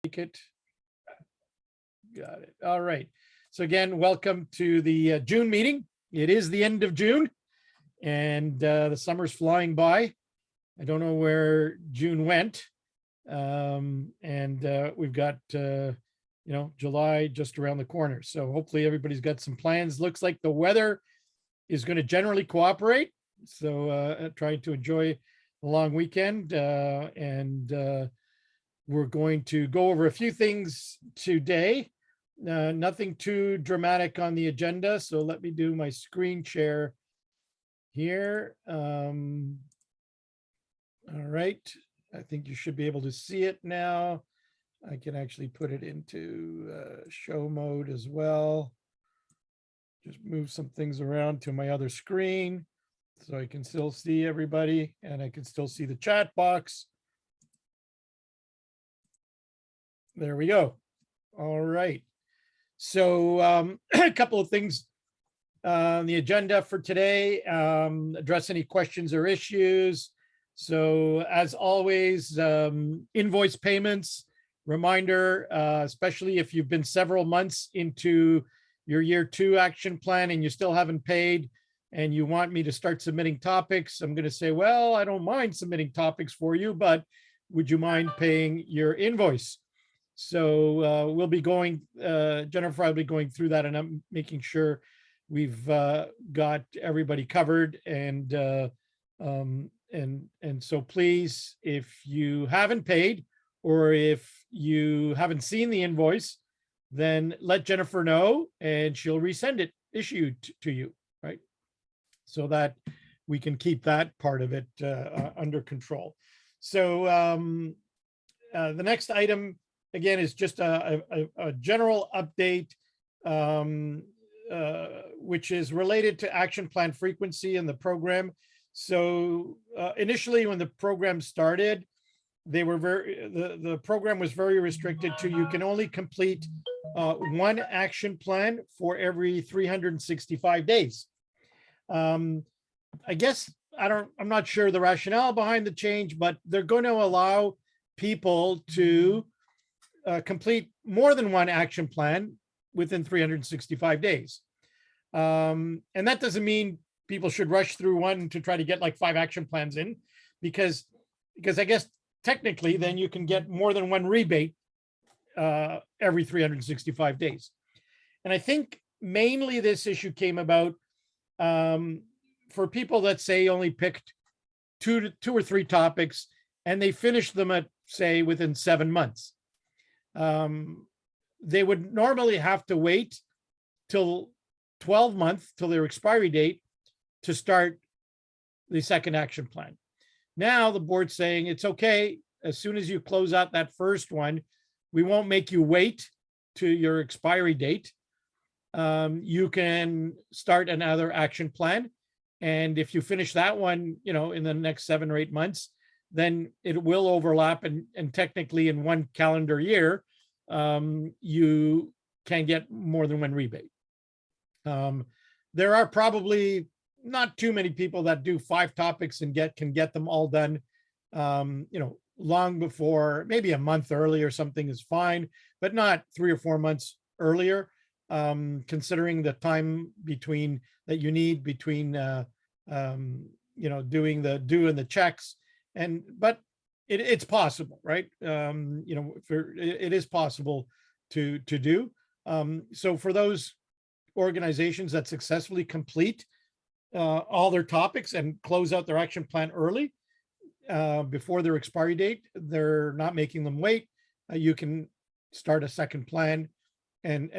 it. Got it. All right. So again, welcome to the June meeting. It is the end of June and the summer's flying by. I don't know where June went. We've got, July just around the corner. So hopefully everybody's got some plans. Looks like the weather is going to generally cooperate. So trying to enjoy the long weekend we're going to go over a few things today. Nothing too dramatic on the agenda. So let me do my screen share here. All right. I think you should be able to see it now. I can actually put it into show mode as well. Just move some things around to my other screen so I can still see everybody and I can still see the chat box. There we go. All right. So a couple of things on the agenda for today, address any questions or issues. So as always, invoice payments, reminder, especially if you've been several months into your year 2 action plan and you still haven't paid and you want me to start submitting topics, I'm going to say, well, I don't mind submitting topics for you, but would you mind paying your invoice? So we'll be going, Jennifer, I'll be going through that and I'm making sure we've got everybody covered. And so please, if you haven't paid or if you haven't seen the invoice, then let Jennifer know and she'll resend it issued to you, right? So that we can keep that part of it under control. So the next item, again, is just a general update, which is related to action plan frequency in the program. So initially, when the program started, they were the program was very restricted to you can only complete one action plan for every 365 days. I guess I'm not sure the rationale behind the change, but they're going to allow people to complete more than one action plan within 365 days. And that doesn't mean people should rush through one to try to get like 5 action plans in, because I guess technically then you can get more than one rebate every 365 days. And I think mainly this issue came about for people that say only picked two or three topics and they finished them at, say, within 7 months. They would normally have to wait till 12 months till their expiry date to start the second action plan. Now the board's saying it's okay. As soon as you close out that first one, we won't make you wait to your expiry date. You can start another action plan. And if you finish that one, in the next 7 or 8 months, then it will overlap and technically in one calendar year, you can get more than one rebate. There are probably not too many people that do 5 topics and can get them all done, long before, maybe a month early or something is fine, but not 3 or 4 months earlier, considering the time between that you need between, doing the due and the checks. But it's possible, right? It is possible to do. So for those organizations that successfully complete all their topics and close out their action plan early before their expiry date, they're not making them wait. You can start a second plan, and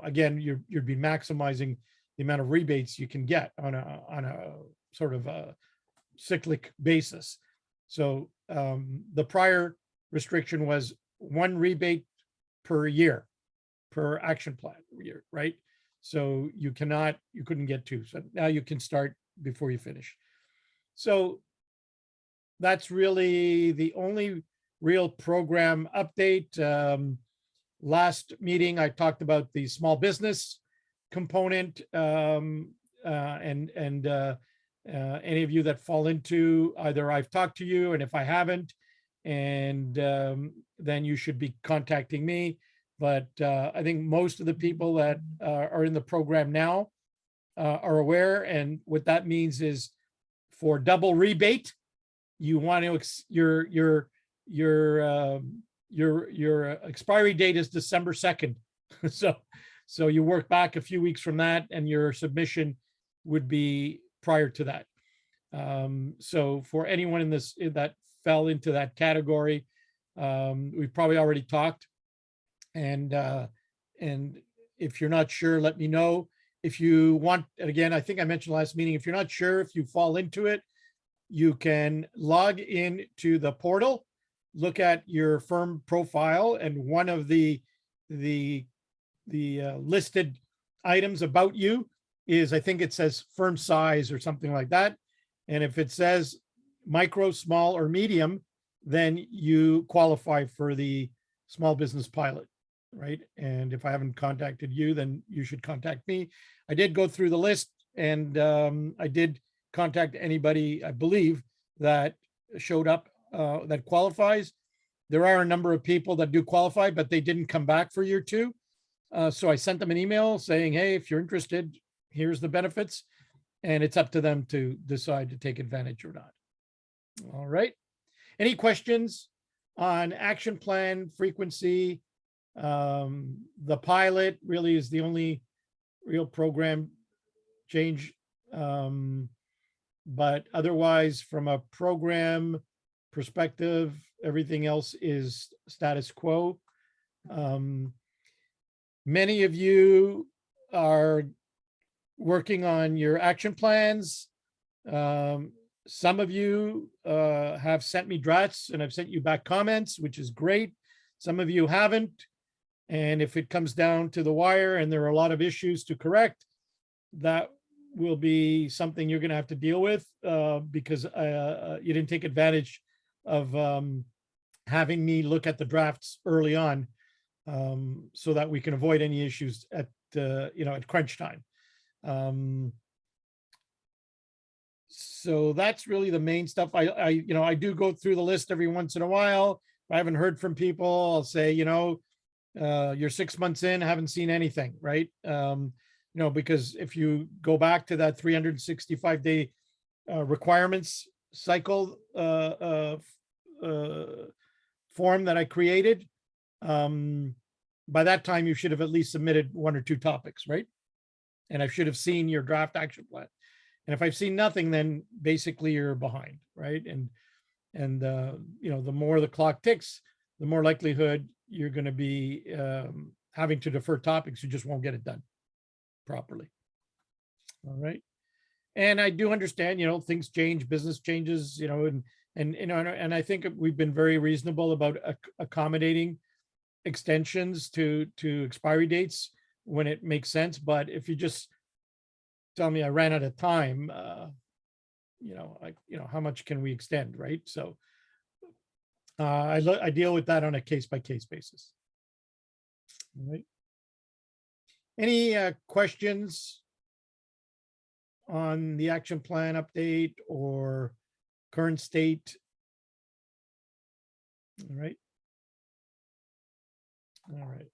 again, you'd be maximizing the amount of rebates you can get on a sort of a cyclic basis. So the prior restriction was 1 rebate per year, per action plan year, right? So you couldn't get 2. So now you can start before you finish. So that's really the only real program update. Last meeting, I talked about the small business component, any of you that fall into either I've talked to you, and if I haven't, and then you should be contacting me. But I think most of the people that are in the program now are aware. And what that means is for double rebate, you want to your expiry date is December 2nd. So you work back a few weeks from that, and your submission would be prior to that. So for anyone in this that fell into that category, we've probably already talked. And if you're not sure, let me know. If you want, and again, I think I mentioned last meeting, if you're not sure if you fall into it, you can log in to the portal, look at your firm profile, and one of the listed items about you is, I think it says firm size or something like that. And if it says micro, small, or medium, then you qualify for the small business pilot, right? And if I haven't contacted you, then you should contact me. I did go through the list, and I did contact anybody, I believe, that showed up that qualifies. There are a number of people that do qualify, but they didn't come back for year two. So I sent them an email saying, hey, if you're interested, here's the benefits. And it's up to them to decide to take advantage or not. All right. Any questions on action plan, frequency? The pilot really is the only real program change. But otherwise, from a program perspective, everything else is status quo. Many of you are working on your action plans. Some of you have sent me drafts, and I've sent you back comments, which is great. Some of you haven't. And if it comes down to the wire and there are a lot of issues to correct, that will be something you're going to have to deal with because you didn't take advantage of having me look at the drafts early on, so that we can avoid any issues at at crunch time. So that's really the main stuff. I do go through the list every once in a while. If I haven't heard from people, I'll say, you're 6 months in, haven't seen anything, right? Because if you go back to that 365-day requirements cycle form that I created, by that time you should have at least submitted 1 or 2 topics, right? And I should have seen your draft action plan. And if I've seen nothing, then basically you're behind, right? And the more the clock ticks, the more likelihood you're going to be having to defer topics. You just won't get it done properly. All right. And I do understand, things change, business changes, and I think we've been very reasonable about accommodating extensions to expiry dates when it makes sense. But if you just tell me I ran out of time, how much can we extend, right? So I deal with that on a case-by-case basis. All right. Any questions on the action plan update or current state? All right. All right.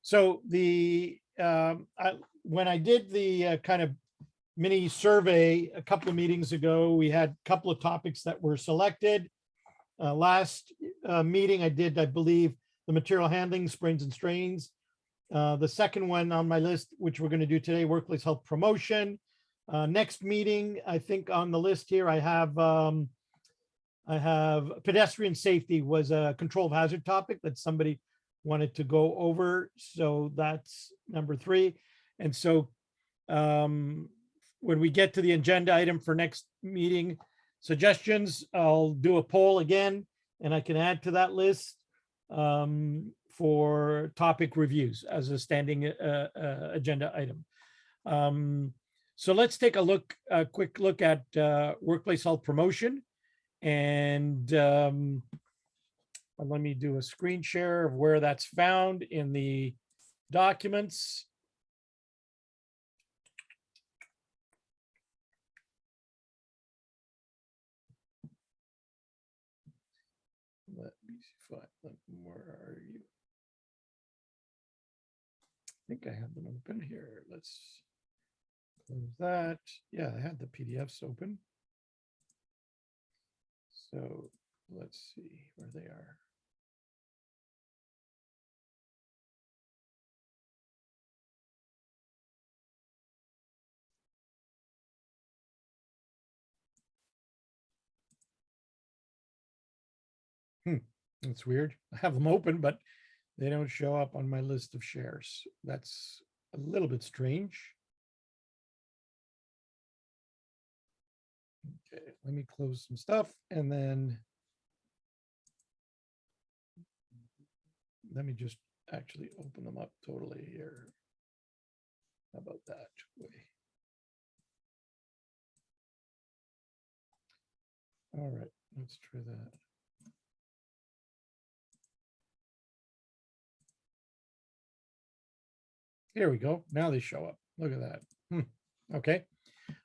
So when I did the kind of mini survey a couple of meetings ago, we had a couple of topics that were selected. Last meeting I did, I believe, the material handling, sprains and strains. The second one on my list, which we're going to do today, workplace health promotion. Next meeting, I think on the list here, I have pedestrian safety was a control of hazard topic that somebody wanted to go over. So that's number 3. And so when we get to the agenda item for next meeting suggestions, I'll do a poll again, and I can add to that list for topic reviews as a standing agenda item. So let's take a quick look at workplace health promotion. And let me do a screen share of where that's found in the documents. think I have them open here. Let's close that. Yeah, I had the PDFs open. So let's see where they are. It's weird. I have them open, but they don't show up on my list of shares. That's a little bit strange. Okay, let me close some stuff and then let me just actually open them up totally here. How about that way? All right, let's try that. Here we go. Now they show up. Look at that. Okay.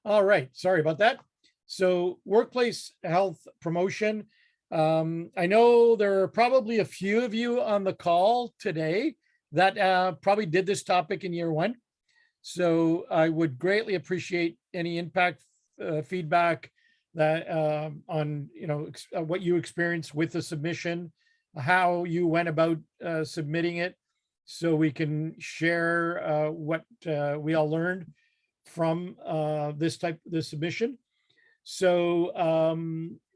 All right. Sorry about that. So workplace health promotion. I know there are probably a few of you on the call today that probably did this topic in year one. So I would greatly appreciate any impact feedback that on what you experienced with the submission, how you went about submitting it, so we can share what we all learned from this submission. So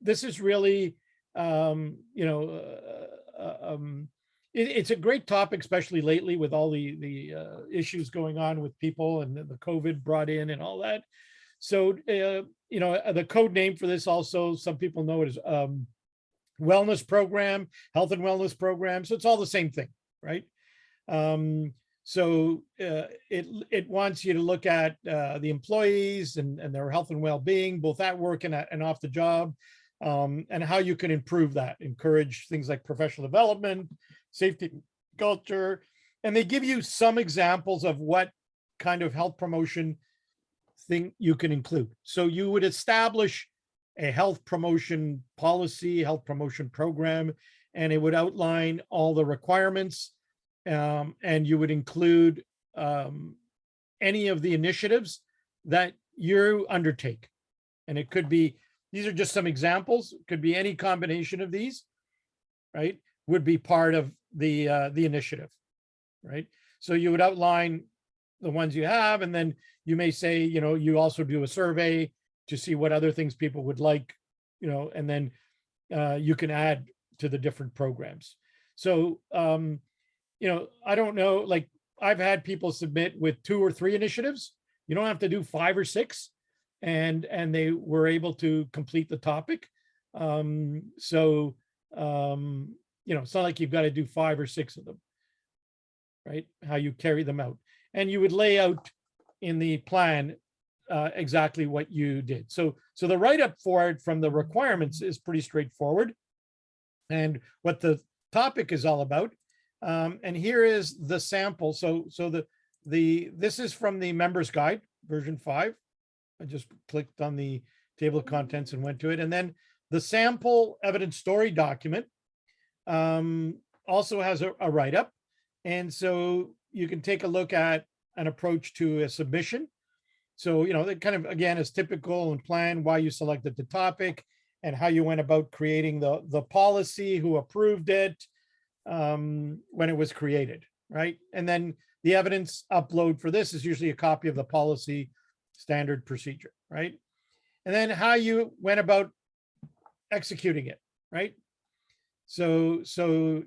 this is really, it's a great topic, especially lately with all the issues going on with people and the COVID brought in and all that. So, the code name for this also, some people know it as wellness program, health and wellness program. So it's all the same thing, right? So it wants you to look at the employees and their health and well-being, both at work and off the job, and how you can improve that, encourage things like professional development, safety culture. And they give you some examples of what kind of health promotion thing you can include. So you would establish a health promotion policy, health promotion program, and it would outline all the requirements. And you would include any of the initiatives that you undertake. And it could be, these are just some examples, it could be any combination of these, right, would be part of the initiative, right? So you would outline the ones you have, and then you may say, you also do a survey to see what other things people would like, and then you can add to the different programs. So, I don't know, like I've had people submit with 2 or 3 initiatives. You don't have to do 5 or 6, and they were able to complete the topic. It's not like you've got to do 5 or 6 of them, right? How you carry them out. And you would lay out in the plan exactly what you did. So the write-up for it from the requirements is pretty straightforward, and what the topic is all about. And here is the sample. So this is from the members guide version 5. I just clicked on the table of contents and went to it. And then the sample evidence story document also has a write-up. And so you can take a look at an approach to a submission. So, that kind of, again, is typical and plan why you selected the topic and how you went about creating the policy, who approved it, when it was created, right? And then the evidence upload for this is usually a copy of the policy standard procedure, right? And then how you went about executing it, right? So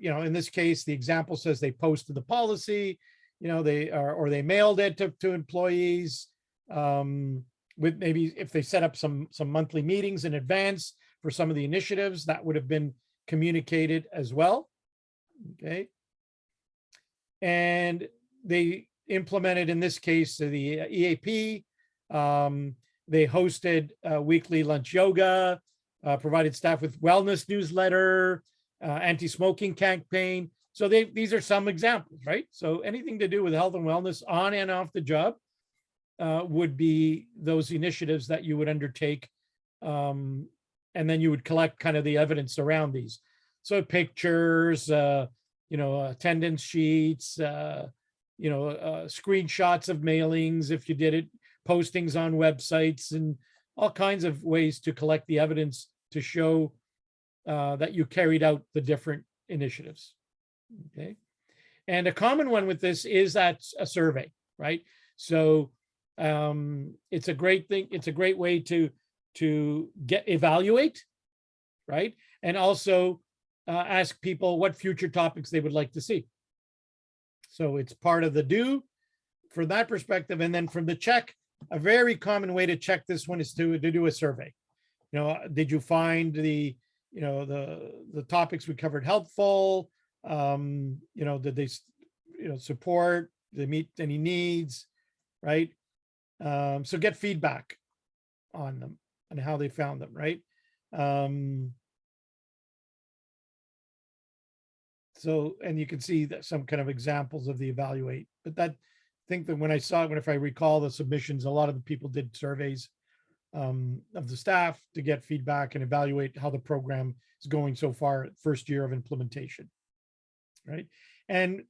in this case, the example says they posted the policy, they mailed it to employees, with maybe if they set up some monthly meetings in advance for some of the initiatives, that would have been communicated as well. Okay. And they implemented, in this case, the EAP. They hosted weekly lunch yoga, provided staff with wellness newsletter, anti-smoking campaign. So these are some examples, right? So anything to do with health and wellness on and off the job would be those initiatives that you would undertake. And then you would collect kind of the evidence around these. So pictures, attendance sheets, screenshots of mailings if you did it, postings on websites, and all kinds of ways to collect the evidence to show that you carried out the different initiatives. Okay. And a common one with this is that a survey, right? So it's a great thing. It's a great way to evaluate, right? And also ask people what future topics they would like to see. So it's part of the do from that perspective. And then from the check, a very common way to check this one is to do a survey. Did you find the topics we covered helpful? Did they, support, did they meet any needs, right? So get feedback on them and how they found them, right? So, and you can see that some kind of examples of the evaluate, but I think that when I saw it, if I recall the submissions, a lot of the people did surveys of the staff to get feedback and evaluate how the program is going so far, first year of implementation, right? And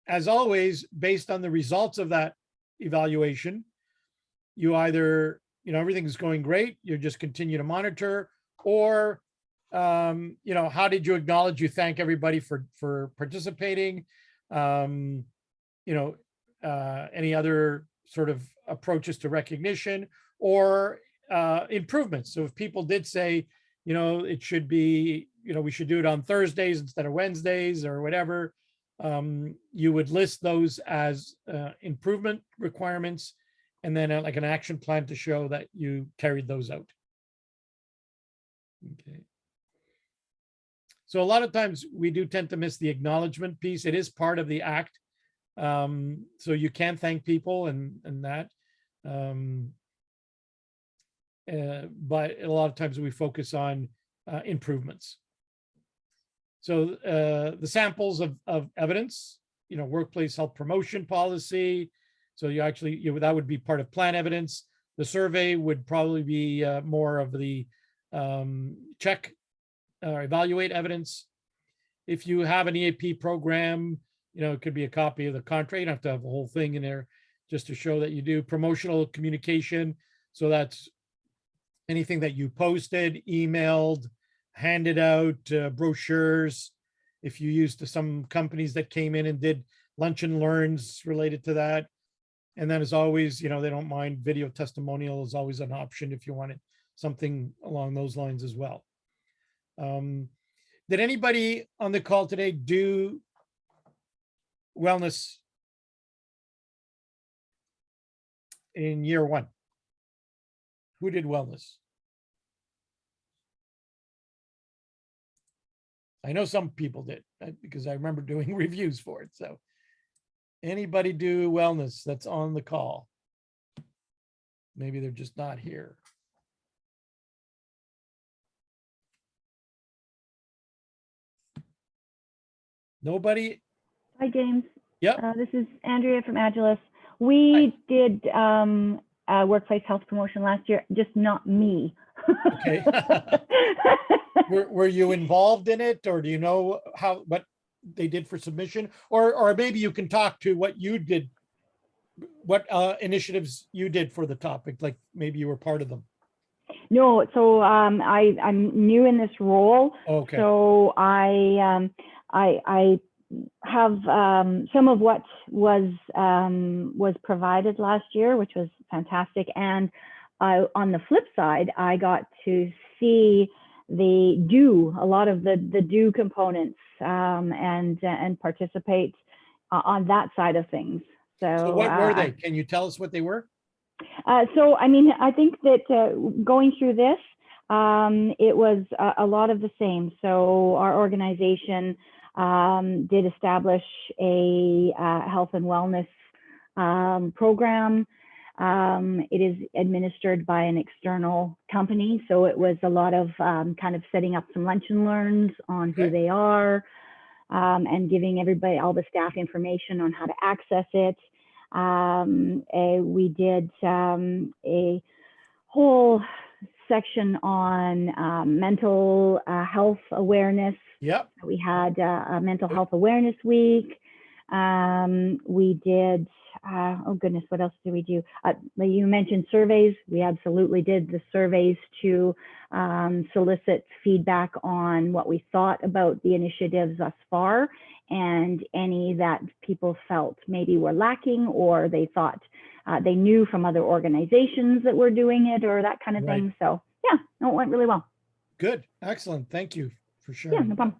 as always, based on the results of that evaluation, you either, everything's going great, you just continue to monitor, or how did you acknowledge, you thank everybody for participating, any other sort of approaches to recognition or improvements. So if people did say, it should be, we should do it on Thursdays instead of Wednesdays or whatever, you would list those as improvement requirements, and then like an action plan to show that you carried those out. Okay. So a lot of times we do tend to miss the acknowledgement piece. It is part of the act. So you can thank people and that. But a lot of times we focus on improvements. So the samples of evidence, workplace health promotion policy. So you actually, that would be part of plan evidence. The survey would probably be more of the check or evaluate evidence. If you have an EAP program, it could be a copy of the contract. You don't have to have the whole thing in there just to show that you do. Promotional communication. So that's anything that you posted, emailed, handed out, brochures. If you used some companies that came in and did lunch and learns related to that. And then as always, they don't mind video testimonial is always an option if you wanted something along those lines as well. Did anybody on the call today do wellness in year one? Who did wellness? I know some people did, because I remember doing reviews for it. So anybody do wellness that's on the call? Maybe they're just not here. Nobody? Hi, James. Yep. This is Andrea from Agilus. We did workplace health promotion last year, just not me. Okay. Were you involved in it, or do you know what they did for submission, or maybe you can talk to what you did, what initiatives you did for the topic, like maybe you were part of them. No, so I'm new in this role. Okay. So I have some of what was provided last year, which was fantastic. And on the flip side, I got to see a lot of the do components and participate on that side of things. So what were they? Can you tell us what they were? So, I mean, I think that going through this, it was a lot of the same. So our organization did establish a health and wellness program. It is administered by an external company. So it was a lot of kind of setting up some lunch and learns on who they are, and giving everybody, all the staff, information on how to access it. We did a whole section on mental health awareness. Yep. We had a mental health awareness week. We did, oh goodness, what else did we do? You mentioned surveys. We absolutely did the surveys to solicit feedback on what we thought about the initiatives thus far, and any that people felt maybe were lacking, or they thought they knew from other organizations that were doing it, or that kind of Right. thing. So yeah, no, it went really well. Good. Excellent. Thank you for Yeah, sharing. no problem.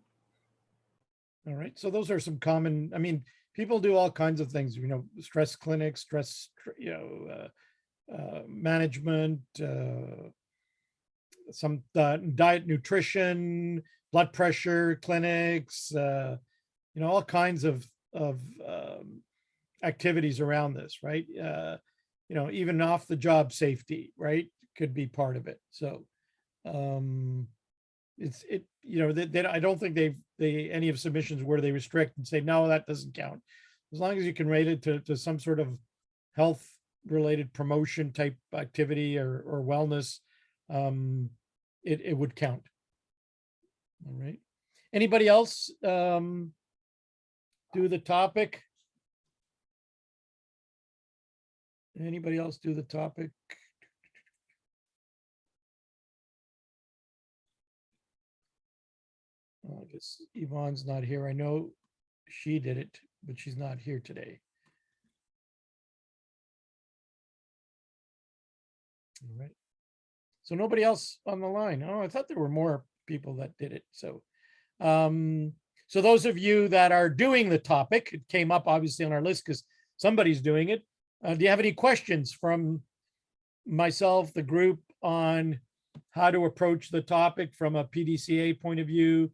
All right. So those are some common, I mean, people do all kinds of things, you know, stress clinics, stress, you know, management, some diet, nutrition, blood pressure clinics, you know, all kinds of activities around this, right? You know, even off the job safety, right? Could be part of it. So you know, that I don't think any of submissions where they restrict and say, no, that doesn't count. As long as you can rate it to some sort of health related promotion type activity or wellness, it would count. All right. Anybody else do the topic? Anybody else do the topic? I guess Yvonne's not here. I know she did it, but she's not here today. All right. So nobody else on the line. Oh, I thought there were more people that did it. So, so those of you that are doing the topic, it came up obviously on our list because somebody's doing it. Do you have any questions from myself, the group, on how to approach the topic from a PDCA point of view,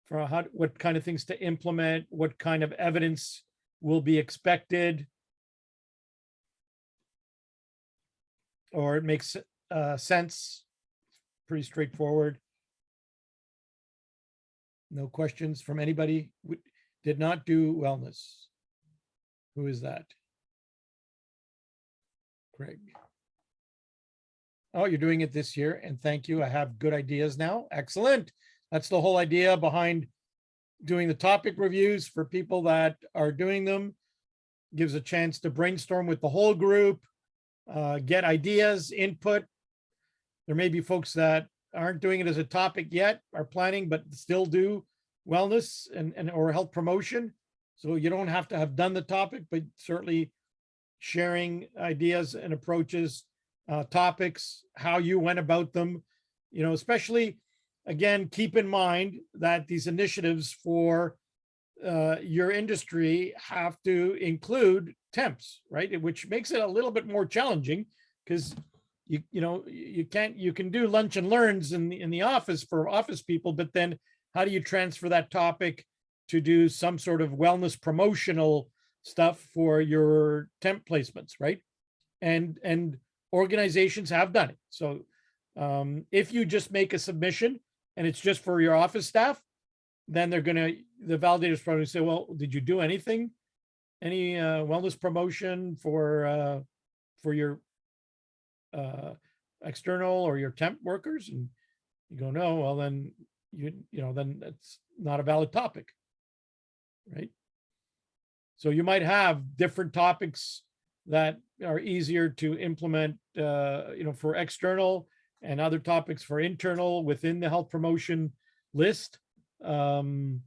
for what kind of things to implement, what kind of evidence will be expected? Or it makes sense, pretty straightforward. No questions from anybody? Did not do wellness. Who is that? Craig. Oh, you're doing it this year, and thank you. I have good ideas now. Excellent. That's the whole idea behind doing the topic reviews for people that are doing them. Gives a chance to brainstorm with the whole group, get ideas, input. There may be folks that aren't doing it as a topic yet, are planning, but still do wellness and or health promotion. So you don't have to have done the topic, but certainly sharing ideas and approaches, topics, how you went about them, you know, especially, again, keep in mind that these initiatives for your industry have to include temps, right? Which makes it a little bit more challenging because you can do lunch and learns in the office for office people, but then how do you transfer that topic to do some sort of wellness promotional stuff for your temp placements, right? And organizations have done it. So if you just make a submission and it's just for your office staff, then the validator's probably say, well, did you do anything? Any wellness promotion for your external or your temp workers? And you go, no, well, then then that's not a valid topic, right? So you might have different topics that are easier to implement, for external, and other topics for internal within the health promotion list, and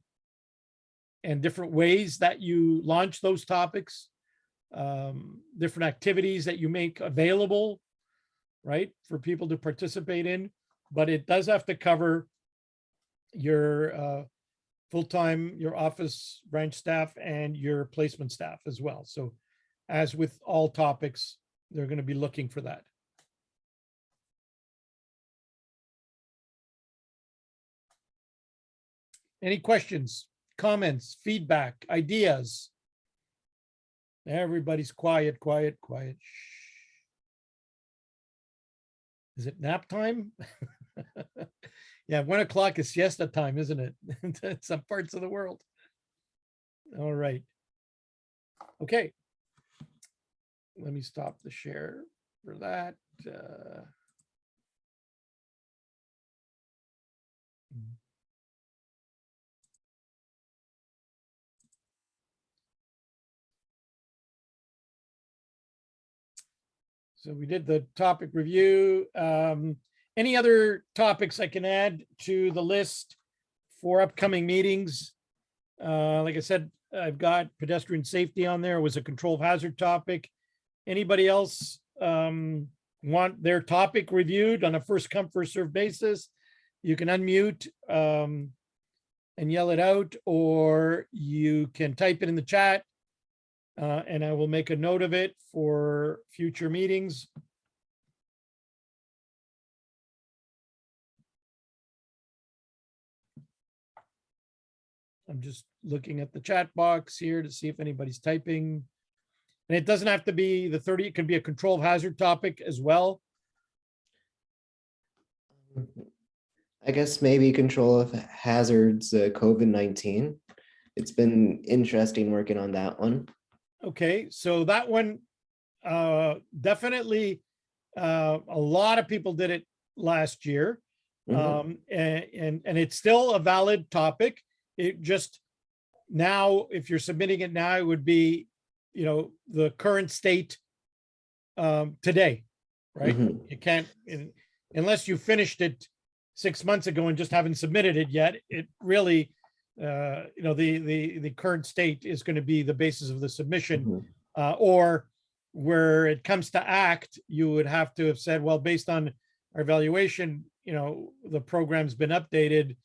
different ways that you launch those topics, different activities that you make available, right, for people to participate in. But it does have to cover your full-time, your office branch staff, and your placement staff as well. So as with all topics, they're going to be looking for that. Any questions, comments, feedback, ideas? Everybody's quiet, quiet, quiet. Shh. Is it nap time? Yeah, 1 o'clock is siesta time, isn't it? In some parts of the world. All right. Okay. Let me stop the share for that. So we did the topic review. Any other topics I can add to the list for upcoming meetings? Like I said, I've got pedestrian safety on there. It was a control of hazard topic. Anybody else want their topic reviewed on a first come, first served basis? You can unmute and yell it out, or you can type it in the chat. And I will make a note of it for future meetings. I'm just looking at the chat box here to see if anybody's typing. And it doesn't have to be the 30, it can be a control of hazard topic as well. I guess maybe control of hazards, COVID-19. It's been interesting working on that one. Okay, so that one, definitely, a lot of people did it last year. Mhm. And it's still a valid topic. It just, now, if you're submitting it now, it would be, you know, the current state today, right? Mhm. You can't, unless you finished it 6 months ago and just haven't submitted it yet, it really, you know, the current state is going to be the basis of the submission. Mhm. Or where it comes to act, you would have to have said, well, based on our evaluation, you know, the program's been updated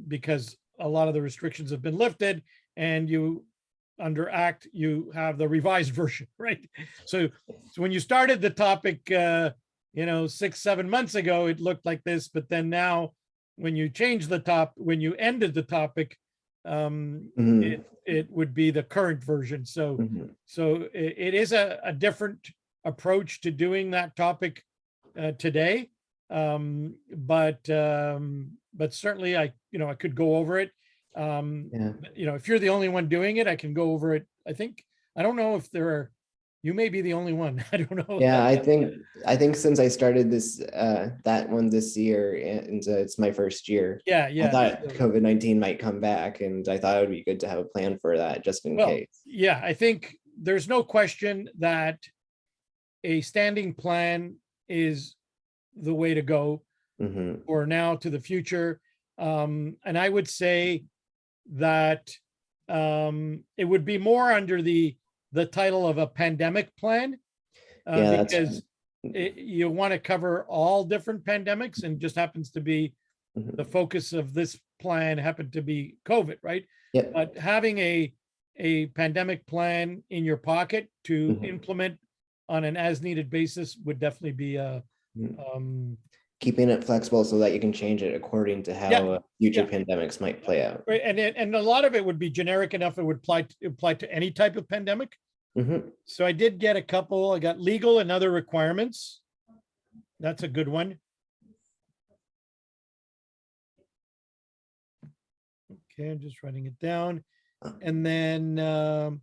because a lot of the restrictions have been lifted, and you, under act, you have the revised version, right? So when you started the topic, you know, 6-7 months ago, it looked like this, but then now when you change the when you ended the topic, Mhm. it would be the current version. So Mhm. it is a different approach to doing that topic today. But certainly I could go over it. Yeah. You know, if you're the only one doing it, I can go over it. I don't know if there are, you may be the only one. I don't know. Yeah, I think since I started this that one this year, and it's my first year, Yeah, I yeah. thought So, COVID-19 might come back, and I thought it would be good to have a plan for that just in well, case. yeah, I think there's no question that a standing plan is the way to go Mhm. for now to the future. And I would say that it would be more under the title of a pandemic plan, Yeah, that's because you want to cover all different pandemics, and just happens to be the mhm. focus of this plan happened to be COVID, right? Yep. But having a pandemic plan in your pocket to Mhm. implement on an as needed basis would definitely be a Mhm. um Keeping it flexible so that you can change it according to yeah, how future yeah. pandemics might play out. Right, and a lot of it would be generic enough, it would apply to any type of pandemic. Mhm. So I did get a couple. I got legal and other requirements. That's a good one. Okay, I'm just writing it down. And then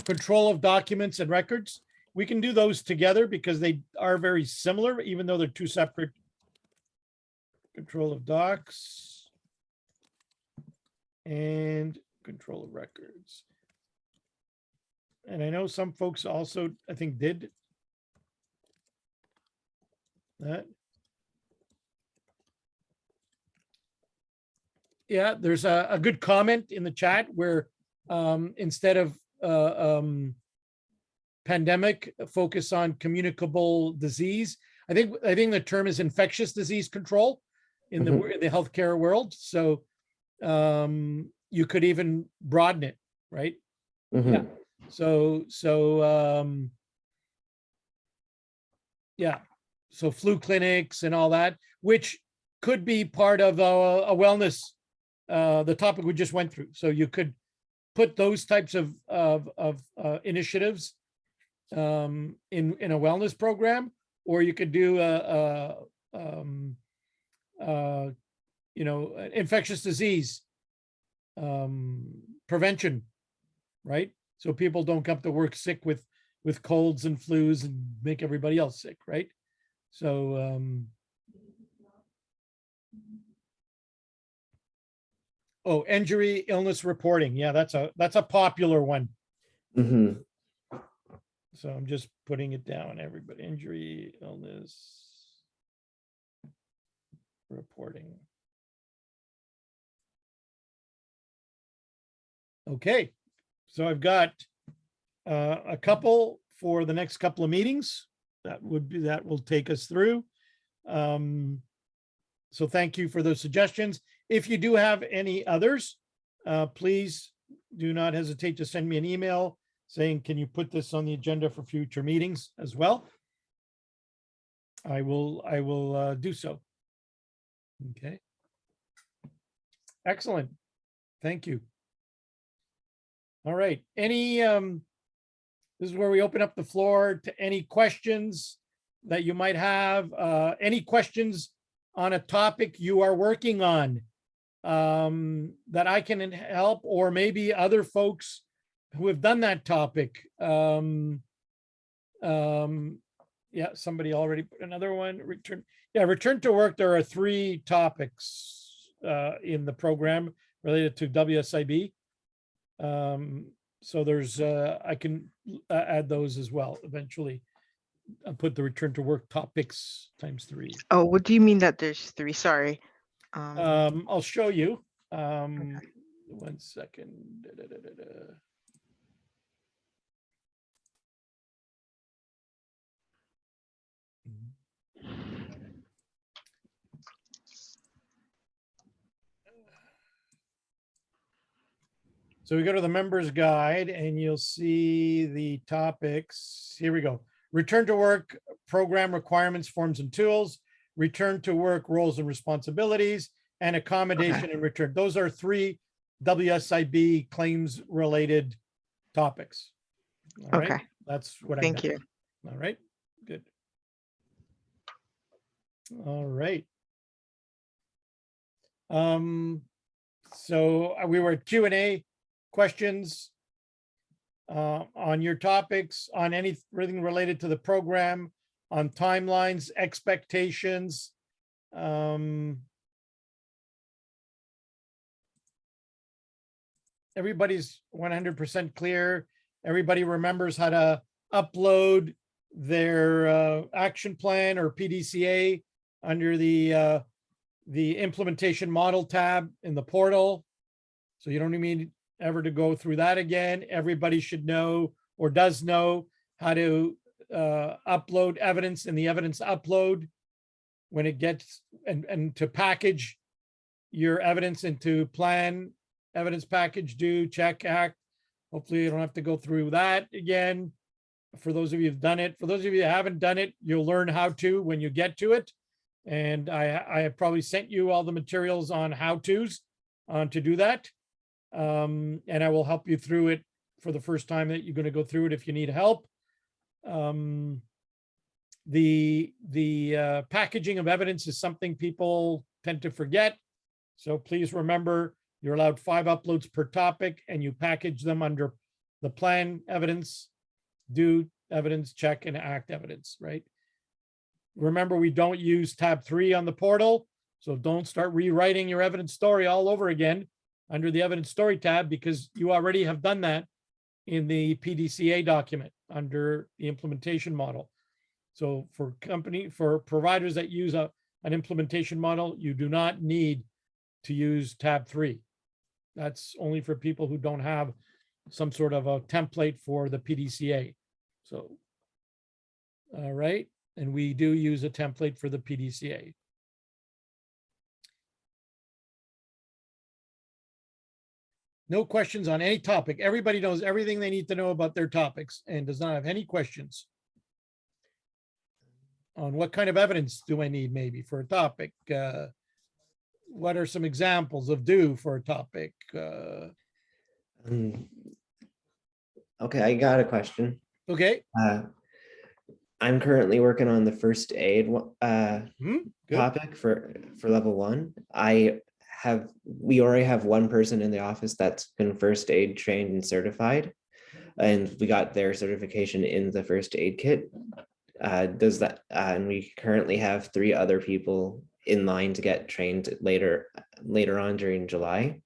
control of documents and records. We can do those together because they are very similar, even though they're two separate. Control of docs and control of records. And I know some folks also, I think, did that. Yeah, there's a good comment in the chat where instead of pandemic, focus on communicable disease. I think the term is infectious disease control in the Mhm. healthcare world. So you could even broaden it, right? Yeah. Mhm. So yeah. So flu clinics and all that, which could be part of a wellness, the topic we just went through. So you could put those types of initiatives in a wellness program, or you could do infectious disease prevention, right? So people don't come to work sick with colds and flus and make everybody else sick, right? So oh, injury illness reporting. Yeah, that's a popular one. Mhm. So I'm just putting it down, everybody, injury, illness, reporting. Okay, so I've got a couple for the next couple of meetings. That will take us through. So thank you for those suggestions. If you do have any others, please do not hesitate to send me an email saying, can you put this on the agenda for future meetings as well? I will do so. Okay. Excellent. Thank you. All right. Any, this is where we open up the floor to any questions that you might have, any questions on a topic you are working on that I can help, or maybe other folks who have done that topic. Yeah, somebody already put another one, return. Yeah, return to work. There are 3 topics in the program related to WSIB. So there's, I can add those as well eventually. I'll put the return to work topics ×3. Oh, what do you mean that there's 3? Sorry. I'll show you. Okay. 1 second. So we go to the members guide and you'll see the topics. Here we go. Return to work program requirements, forms and tools, return to work roles and responsibilities, and accommodation and return. Those are 3 WSIB claims related topics. All right. Okay. That's what I Thank got. you. All right. Good. All right. So we were at Q&A questions on your topics, on anything related to the program, on timelines, expectations. Everybody's 100% clear. Everybody remembers how to upload their action plan or PDCA under the implementation model tab in the portal. So you don't need ever to go through that again. Everybody should know or does know how to upload evidence in the evidence upload when it gets and to package your evidence into plan, evidence package, do, check, act. Hopefully you don't have to go through that again. For those of you who've done it, for those of you who haven't done it, you'll learn how to when you get to it. And I have probably sent you all the materials on how-tos to do that. And I will help you through it for the first time that you're going to go through it if you need help. The packaging of evidence is something people tend to forget. So please remember, you're allowed 5 uploads per topic and you package them under the plan evidence, do evidence, check, and act evidence, right? Remember, we don't use tab 3 on the portal. So don't start rewriting your evidence story all over again under the evidence story tab, because you already have done that in the PDCA document under the implementation model. So for providers that use an implementation model, you do not need to use tab 3. That's only for people who don't have some sort of a template for the PDCA. So, all right. And we do use a template for the PDCA. No questions on any topic. Everybody knows everything they need to know about their topics and does not have any questions on what kind of evidence do I need maybe for a topic. What are some examples of do for a topic? Okay, I got a question. Okay. I'm currently working on the first aid Good. topic for level 1. We already have one person in the office that's been first aid trained and certified, and we got their certification in the first aid kit. And we currently have 3 other people in line to get trained later on during July.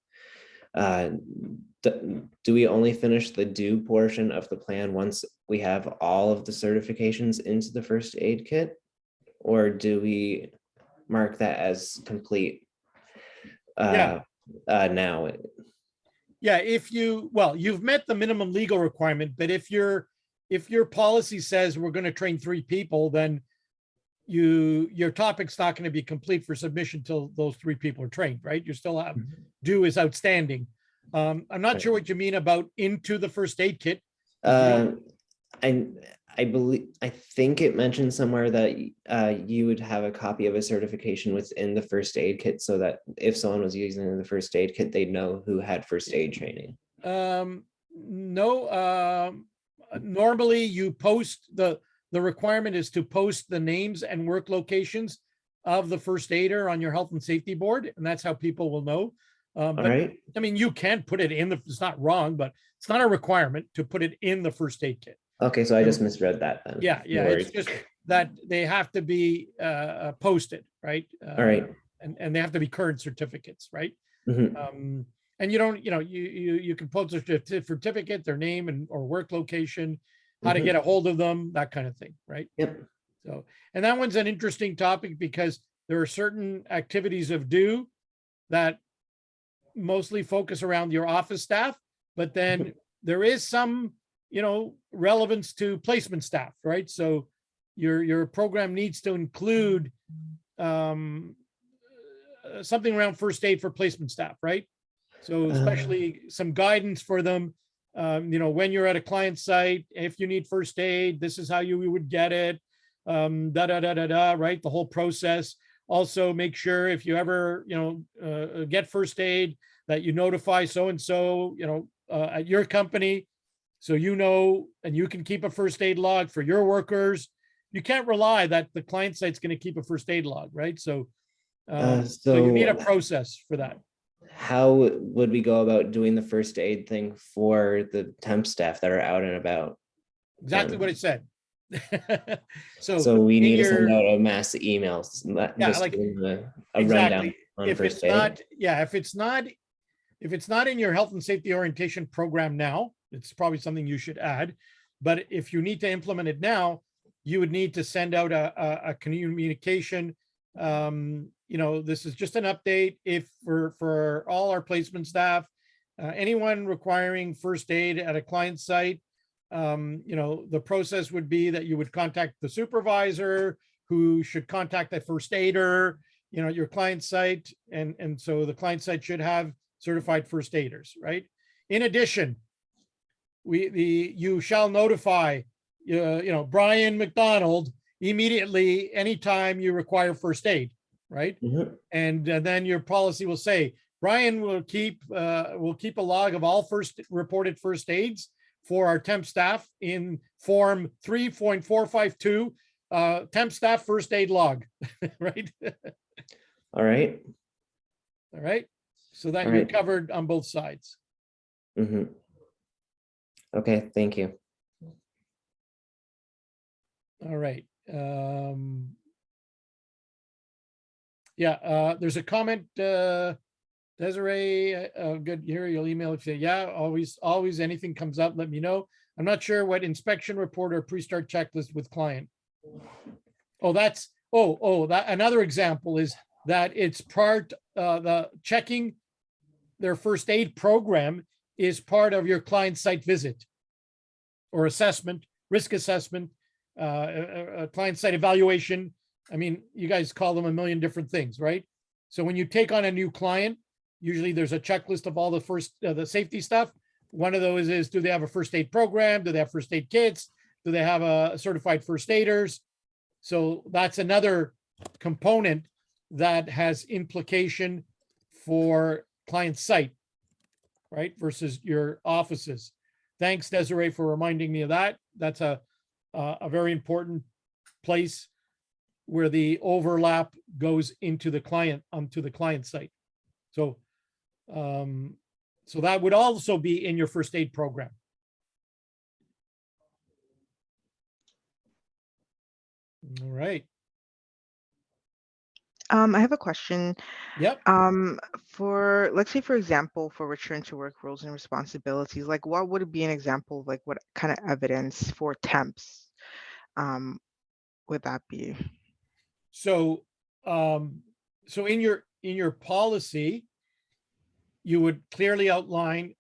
do we only finish the do portion of the plan once we have all of the certifications into the first aid kit? Or do we mark that as complete Yeah. now? Yeah, if you, well, you've met the minimum legal requirement, but if your policy says we're going to train 3 people, then your topic's not going to be complete for submission till those 3 people are trained, right? You still have due is outstanding. I'm not sure what you mean about into the first aid kit. I think it mentioned somewhere that you would have a copy of a certification within the first aid kit, so that if someone was using the first aid kit, they'd know who had first aid training. No, normally you post the requirement is to post the names and work locations of the first aider on your health and safety board, and that's how people will know. All But right. I mean, you can put it in it's not wrong, but it's not a requirement to put it in the first aid kit. Okay, so I just misread that then. Yeah, No it's worries. just that they have to be posted, right? All right. And they have to be current certificates, right? Mhm. And you don't, you can post a certificate, their name and or work location, how to Mhm. get a hold of them, that kind of thing, right? Yep. So, and that one's an interesting topic because there are certain activities of due that mostly focus around your office staff, but then there is some, relevance to placement staff, right? So your program needs to include something around first aid for placement staff, right? So especially some guidance for them, when you're at a client site, if you need first aid, this is how you would get it, right? The whole process. Also make sure if you ever, get first aid that you notify so-and-so, at your company. So, and you can keep a first aid log for your workers. You can't rely that the client site's going to keep a first aid log, right? So you need a process for that. How would we go about doing the first aid thing for the temp staff that are out and about? Exactly what I said. So we need to send your, out a mass emails, Yeah, just like, doing a exactly. rundown on If first it's aid. not, yeah, if it's not in your health and safety orientation program now, it's probably something you should add. But if you need to implement it now, you would need to send out a communication. This is just an update. If for all our placement staff, anyone requiring first aid at a client site, the process would be that you would contact the supervisor who should contact the first aider, your client site. And so the client site should have certified first aiders, right? In addition, you shall notify, Brian McDonald immediately anytime you require first aid, right? Mhm. And then your policy will say, Brian will keep a log of all reported first aids for our temp staff in form 3.452, temp staff first aid log, right? All right. All right. So that All you're right. covered on both sides. Mhm. Okay, thank you. All right. There's a comment, Desiree, good, here, you'll email it, say, yeah, always anything comes up, let me know. I'm not sure what inspection report or pre-start checklist with client. That another example is that it's part, the checking their first aid program is part of your client site visit or assessment, risk assessment, client site evaluation. I mean, you guys call them a million different things, right? So when you take on a new client, usually there's a checklist of all the safety stuff. One of those is, do they have a first aid program? Do they have first aid kits? Do they have a certified first aiders? So that's another component that has implication for client site, right? Versus your offices. Thanks, Desiree, for reminding me of that. That's a very important place where the overlap goes into the client, onto the client site. So, so that would also be in your first aid program. All right. I have a question. Yep. For, let's say, for example, for return to work roles and responsibilities, like what would be an example of like what kind of evidence for temps would that be? So, so in your policy, you would clearly outline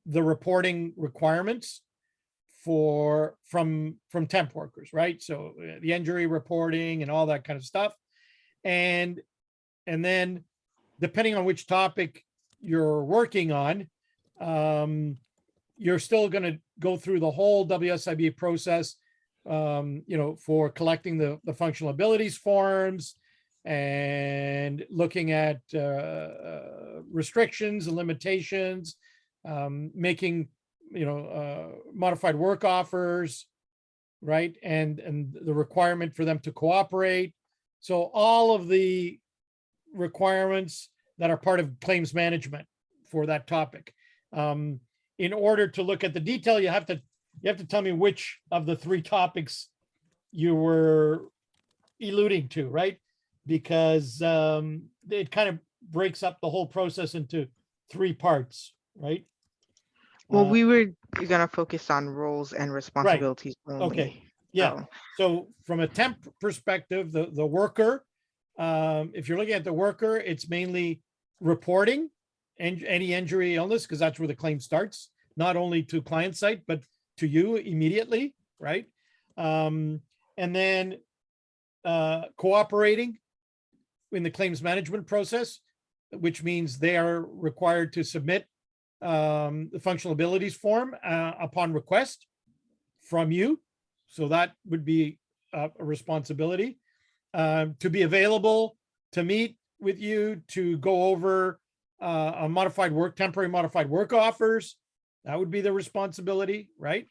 the reporting requirements from temp workers, right? So the injury reporting and all that kind of stuff. And then depending on which topic you're working on, you're still going to go through the whole WSIB process, for collecting the functional abilities forms and looking at restrictions and limitations, making, modified work offers, right? And the requirement for them to cooperate. So all of the requirements that are part of claims management for that topic. In order to look at the detail, you have to tell me which of the three topics you were alluding to, right? Because it kind of breaks up the whole process into three parts, right? Well, we were gonna focus on roles and Right. responsibilities only. Okay. Yeah. So, So from a temp perspective, the worker, if you're looking at the worker, it's mainly reporting and any injury, illness, because that's where the claim starts, not only to client site, but to you immediately, right? And then cooperating in the claims management process, which means they are required to submit the functional abilities form upon request from you. So that would be a responsibility. To be available to meet with you, to go over a temporary modified work offers. That would be the responsibility, right?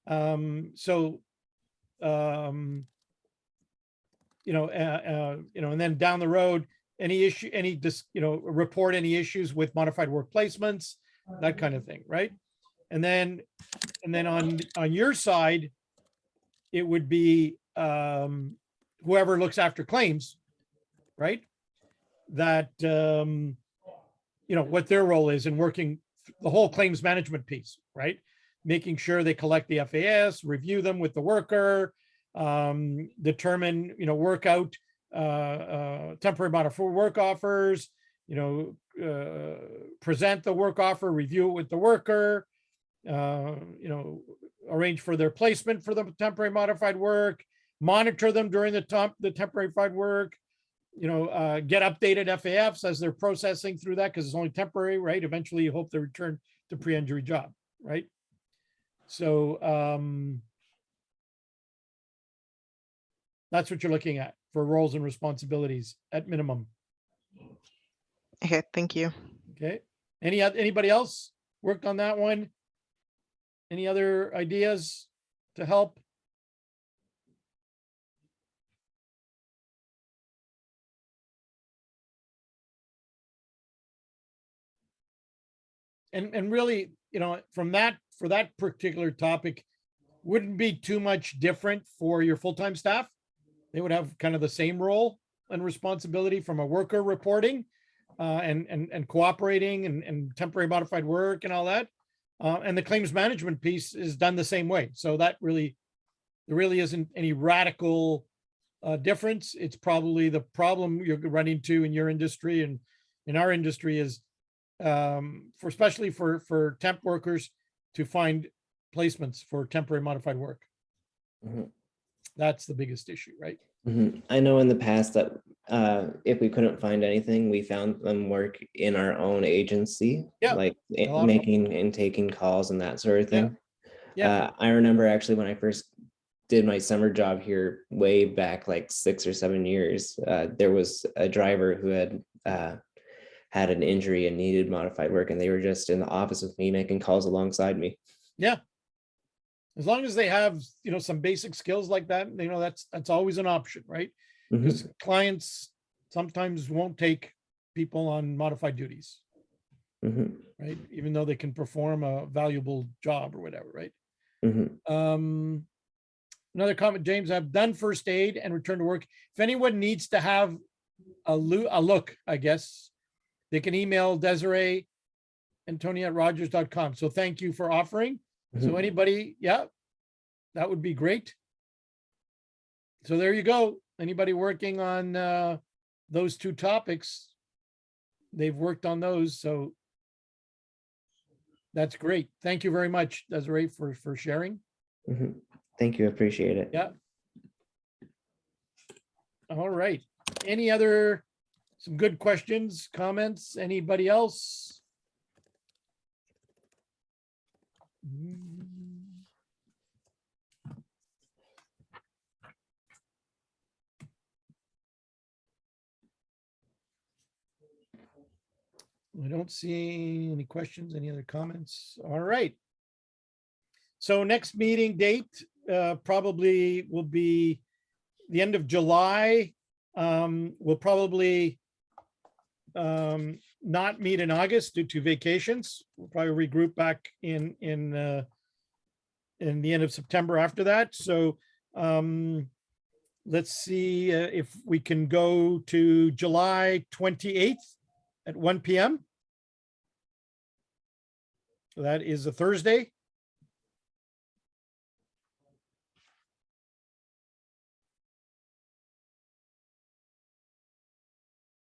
And then down the road, report any issues with modified work placements, that kind of thing, right? And then on your side, it would be whoever looks after claims, right? That, what their role is in working the whole claims management piece, right? Making sure they collect the FAS, review them with the worker, determine, work out temporary modified work offers, present the work offer, review it with the worker, arrange for their placement for the temporary modified work, monitor them during the temporary modified work, get updated FAFs as they're processing through that, because it's only temporary, right? Eventually you hope they return to pre-injury job, right? So that's what you're looking at for roles and responsibilities at minimum. okay, thank you. Okay. Anybody else worked on that one? Any other ideas to help? And really, for that particular topic, wouldn't be too much different for your full-time staff. They would have kind of the same role and responsibility from a worker reporting and cooperating and temporary modified work and all that. And the claims management piece is done the same way. So there really isn't any radical difference. It's probably the problem you're running into in your industry and in our industry is especially for temp workers to find placements for temporary modified work. Mhm. That's the biggest issue, right? I know in the past that if we couldn't find anything, we found them work in our own agency, Yeah, like a lot of- making and taking calls and that sort of thing. Yeah. I remember actually when I first did my summer job here way back like 6 or 7 years, there was a driver who had an injury and needed modified work, and they were just in the office with me making calls alongside me. Yeah. As long as they have, some basic skills like that, that's always an option, right? Because clients sometimes won't take people on modified duties, right? Even though they can perform a valuable job or whatever, right? Another comment, James, I've done first aid and return to work. If anyone needs to have a look, I guess. They can email Desiree Antonia@rogers.com. So thank you for offering. So Mhm. anybody, yeah, that would be great. So there you go. Anybody working on those two topics, they've worked on those. So that's great. Thank you very much, Desiree, for sharing. Mhm. Thank you, appreciate it. Yeah. All right. Some good questions, comments? Anybody else? I don't see any questions, any other comments? All right. So next meeting date probably will be the end of July. We'll probably not meet in August due to vacations. We'll probably regroup back in the end of September after that. So let's see if we can go to July 28th at 1 p.m. That is a Thursday.